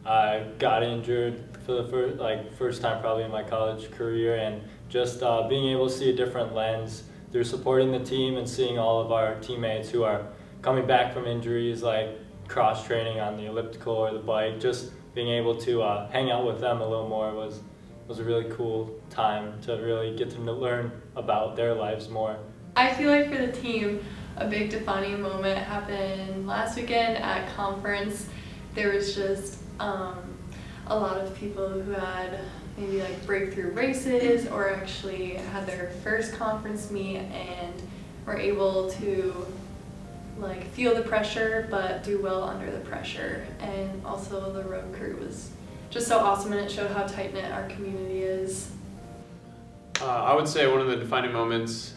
I got injured for the first time probably in my college career, and just being able to see a different lens through supporting the team and seeing all of our teammates who are coming back from injuries, like cross training on the elliptical or the bike, just being able to hang out with them a little more was a really cool time to really get to learn about their lives more. I feel like for the team, a big defining moment happened last weekend at conference. There was just a lot of people who had maybe like breakthrough races or actually had their first conference meet and were able to like feel the pressure but do well under the pressure. And also the road crew was just so awesome, and it showed how tight-knit our community is. I would say one of the defining moments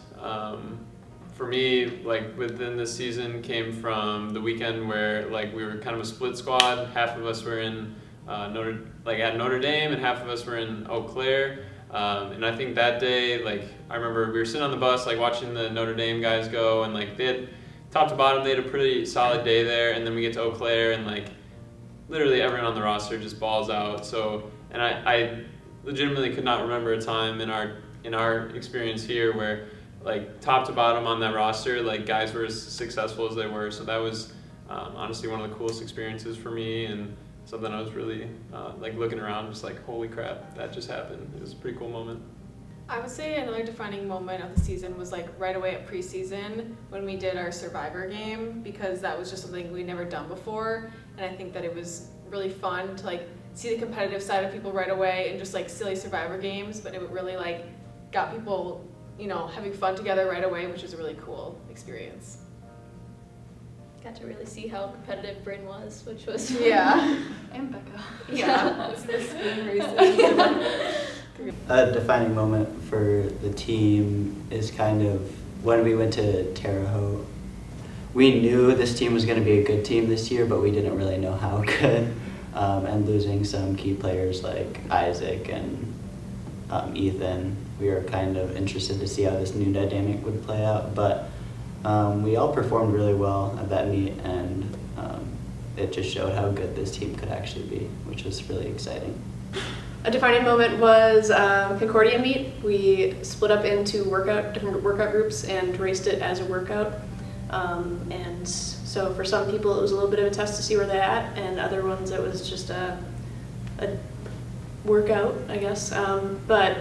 for me, like within this season, came from the weekend where like we were kind of a split squad. Half of us were in at Notre Dame, and half of us were in Eau Claire. And I think that day, like I remember we were sitting on the bus, like watching the Notre Dame guys go, and like they had top to bottom, they had a pretty solid day there. And then we get to Eau Claire, and like literally everyone on the roster just balls out. So, and I legitimately could not remember a time in our experience here where like top to bottom on that roster, like guys were as successful as they were. So that was honestly one of the coolest experiences for me, and something I was really like looking around, just like, holy crap, that just happened. It was a pretty cool moment. I would say another defining moment of the season was like right away at preseason when we did our Survivor game, because that was just something we'd never done before, and I think that it was really fun to like see the competitive side of people right away and just like silly Survivor games, but it really like got people, you know, having fun together right away, which is a really cool experience. Got to really see how competitive Bryn was, which was yeah. And Becca. Yeah. It's the spoon races. A defining moment for the team is kind of when we went to Terre Haute. We knew this team was going to be a good team this year, but we didn't really know how good. And losing some key players like Isaac and Ethan, we were kind of interested to see how this new dynamic would play out. But we all performed really well at that meet, and it just showed how good this team could actually be, which was really exciting. A defining moment was Concordia meet. We split up into different workout groups and raced it as a workout. And so for some people it was a little bit of a test to see where they're at, and other ones it was just a workout, I guess. But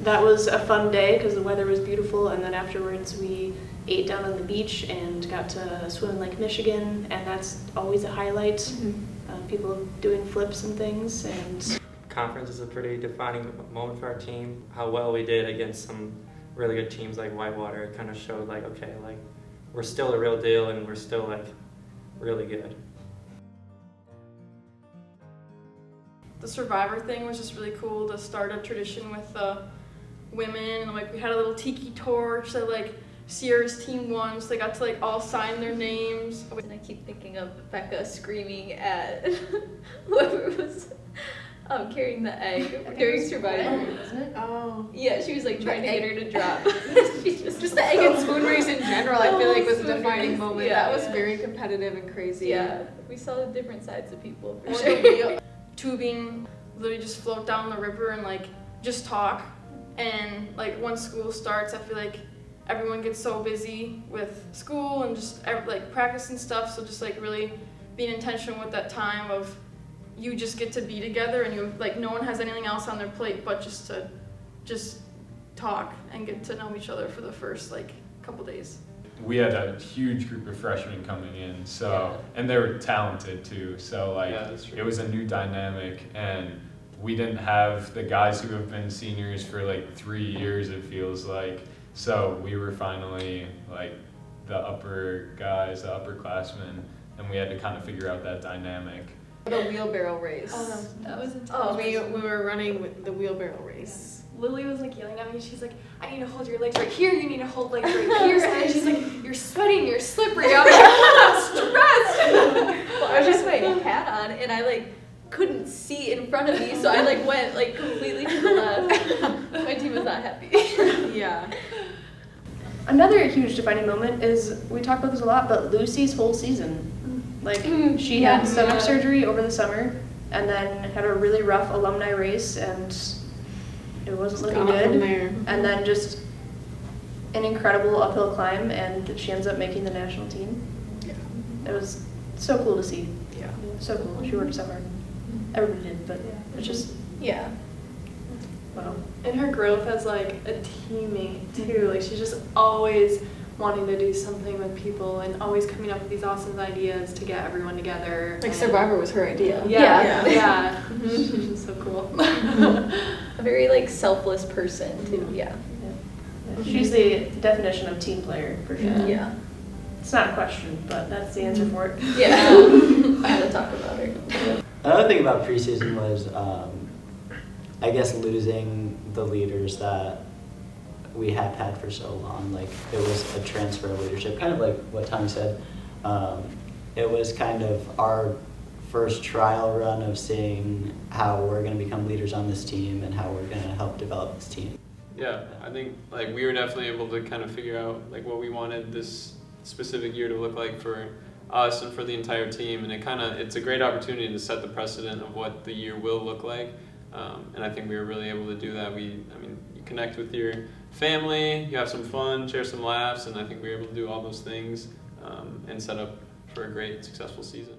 that was a fun day because the weather was beautiful, and then afterwards we ate down on the beach and got to swim in Lake Michigan, and that's always a highlight. Mm-hmm. People doing flips and things. And conference is a pretty defining moment for our team. How well we did against some really good teams like Whitewater, it kind of showed like, okay, like we're still a real deal and we're still like really good. The Survivor thing was just really cool to start a tradition with the women, and like we had a little tiki torch that like Sierra's team won, so they got to like all sign their names. And I keep thinking of Becca screaming at whoever was carrying the egg during Survivor. Wasn't it? Oh. Yeah, she was like trying to get her to drop. She just the egg and spoon race in general, I feel like was a defining race. moment. Yeah, that was very competitive and crazy. Yeah, we saw the different sides of people for Or sure. the wheel tubing, literally just float down the river and like just talk. And like once school starts, I feel like everyone gets so busy with school and just like practice and stuff. So just like really being intentional with that time of you just get to be together, and you like no one has anything else on their plate but just to talk and get to know each other for the first like couple days. We had a huge group of freshmen coming in, so and they were talented too. So like it was a new dynamic, and we didn't have the guys who have been seniors for like 3 years, it feels like. So we were finally like the upper guys, the upperclassmen, and we had to kind of figure out that dynamic. The wheelbarrow race. Oh, that was intense. Oh, we were running with the wheelbarrow race. Lily was like yelling at me. She's like, I need to hold your legs right here. You need to hold legs right here. And she's like, you're sweating. You're slippery. I'm like, I'm stressed. Well, I was just putting a hat on, and I like couldn't see in front of me, so I like went like completely to the left. My team was not happy. Yeah. another huge defining moment is, we talk about this a lot, but Lucy's whole season. Like, she had stomach surgery over the summer, and then had a really rough alumni race, and it wasn't looking Gone up from good. there. And then just an incredible uphill climb, and she ends up making the national team. Yeah. It was so cool to see. Yeah. So cool. She worked so hard. Everybody did, but it's just, Yeah. wow. And her growth as like a teammate too. Like she's just always wanting to do something with people and always coming up with these awesome ideas to get everyone together. Like And- Survivor was her idea. Yeah, Yeah. yeah. She's just so cool. A very like selfless person too. Yeah. She's the definition of team player, for sure. Yeah. It's not a question, but that's the answer for it. Yeah. I had to talk about her. Another thing about preseason was, I guess, losing the leaders that we have had for so long. Like, it was a transfer of leadership, kind of like what Tommy said. It was kind of our first trial run of seeing how we're going to become leaders on this team and how we're going to help develop this team. Yeah, I think like we were definitely able to kind of figure out like what we wanted this specific year to look like for us and for the entire team, and it's a great opportunity to set the precedent of what the year will look like. And I think we were really able to do that. You connect with your family, you have some fun, share some laughs, and I think we were able to do all those things and set up for a great, successful season.